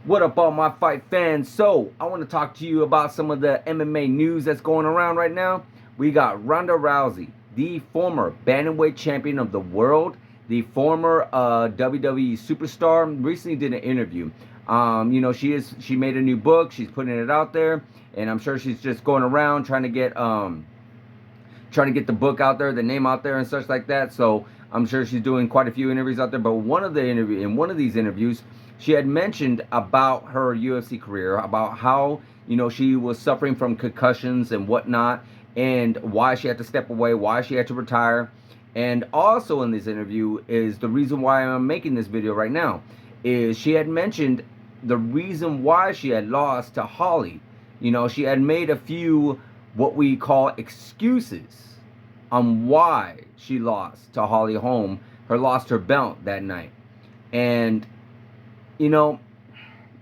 What up, all my fight fans? So, I want to talk to you about some of the MMA news that's going around right now. We got Ronda Rousey, the former bantamweight champion of the world, the former WWE superstar, recently did an interview. She made a new book. She's putting it out there, and I'm sure she's just going around trying to get the book out there, the name out there, and such like that. So I'm sure she's doing quite a few interviews out there. But one of these interviews, she had mentioned about her UFC career, about how she was suffering from concussions and whatnot, and why she had to step away, why she had to retire. And also in this interview is the reason why I'm making this video right now, is she had mentioned the reason why she had lost to Holly. She had made a few what we call excuses on why she lost to Holly Holm, lost her belt that night. And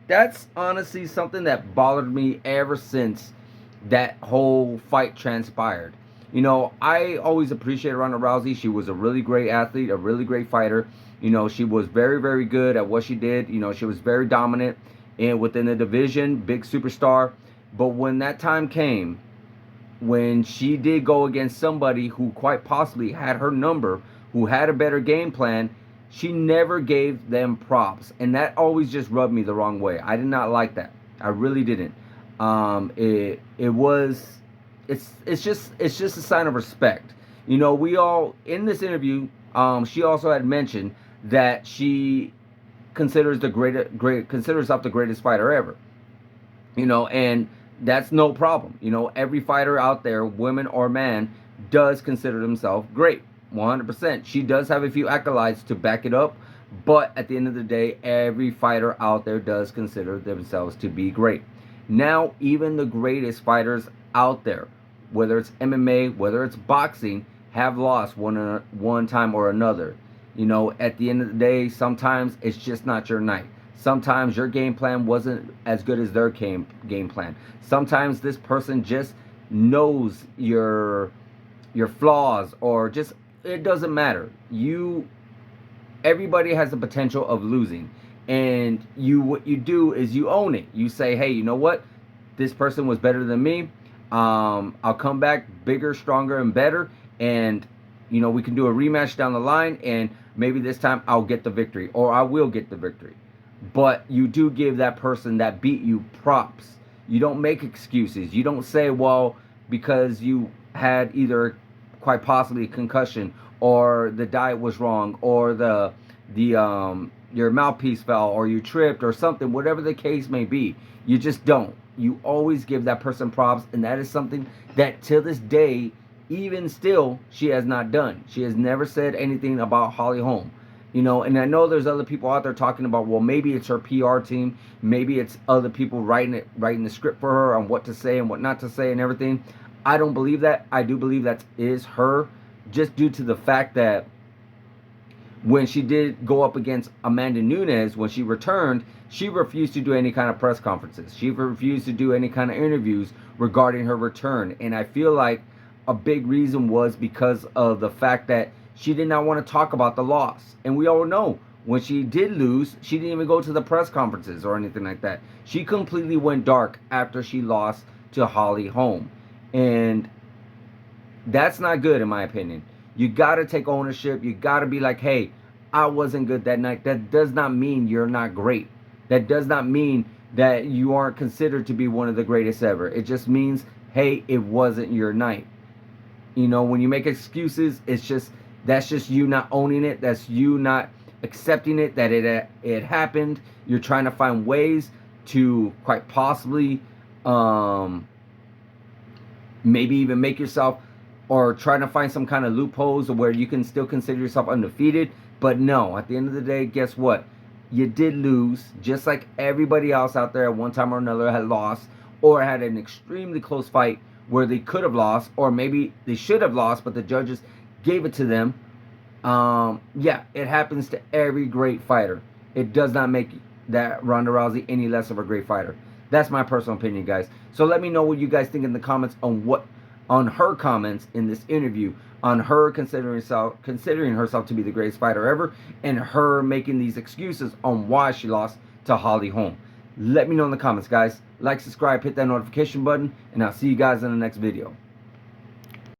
that's honestly something that bothered me ever since that whole fight transpired. I always appreciated Ronda Rousey. She was a really great athlete, a really great fighter. She was very, very good at what she did. She was very dominant and within the division, big superstar. But when that time came, when she did go against somebody who quite possibly had her number, who had a better game plan, she never gave them props, and that always just rubbed me the wrong way. I did not like that. I really didn't. It's just a sign of respect. We all in this interview. She also had mentioned that she considers herself the greatest fighter ever. And that's no problem. Every fighter out there, woman or man, does consider themselves great. 100%. She does have a few accolades to back it up, but at the end of the day, every fighter out there does consider themselves to be great. Now, even the greatest fighters out there, whether it's MMA, whether it's boxing, have lost one time or another. At the end of the day, sometimes it's just not your night. Sometimes your game plan wasn't as good as their game plan. Sometimes this person just knows your flaws, or just, it doesn't matter. Everybody has the potential of losing, and what you do is you own it. You say, hey, you know what? This person was better than me. I'll come back bigger, stronger, and better, and we can do a rematch down the line, and maybe this time I'll get the victory, or I will get the victory. But you do give that person that beat you props. You don't make excuses. You don't say, well, because you had either quite possibly a concussion, or the diet was wrong, or your mouthpiece fell, or you tripped, or something, whatever the case may be. You just don't. You always give that person props, and that is something that till this day, even still, she has not done. She has never said anything about Holly Holm. And I know there's other people out there talking about, well, maybe it's her PR team, maybe it's other people writing the script for her on what to say and what not to say and everything. I don't believe that. I do believe that is her, just due to the fact that when she did go up against Amanda Nunes, when she returned, she refused to do any kind of press conferences. She refused to do any kind of interviews regarding her return. And I feel like a big reason was because of the fact that she did not want to talk about the loss. And we all know when she did lose, she didn't even go to the press conferences or anything like that. She completely went dark after she lost to Holly Holm. And that's not good, in my opinion. You got to take ownership. You got to be like, hey, I wasn't good that night. That does not mean you're not great. That does not mean that you aren't considered to be one of the greatest ever. It just means, hey, it wasn't your night. When you make excuses, that's just you not owning it. That's you not accepting it, that it happened. You're trying to find ways to quite possibly maybe even make yourself, or trying to find some kind of loopholes where you can still consider yourself undefeated. But no, at the end of the day, guess what? You did lose, just like everybody else out there at one time or another had lost, or had an extremely close fight where they could have lost, or maybe they should have lost, but the judges gave it to them. Yeah, it happens to every great fighter. It does not make that Ronda Rousey any less of a great fighter. That's my personal opinion, guys. So let me know what you guys think in the comments on her comments in this interview, on her considering herself to be the greatest fighter ever, and her making these excuses on why she lost to Holly Holm. Let me know in the comments, guys. Like, subscribe, hit that notification button, and I'll see you guys in the next video.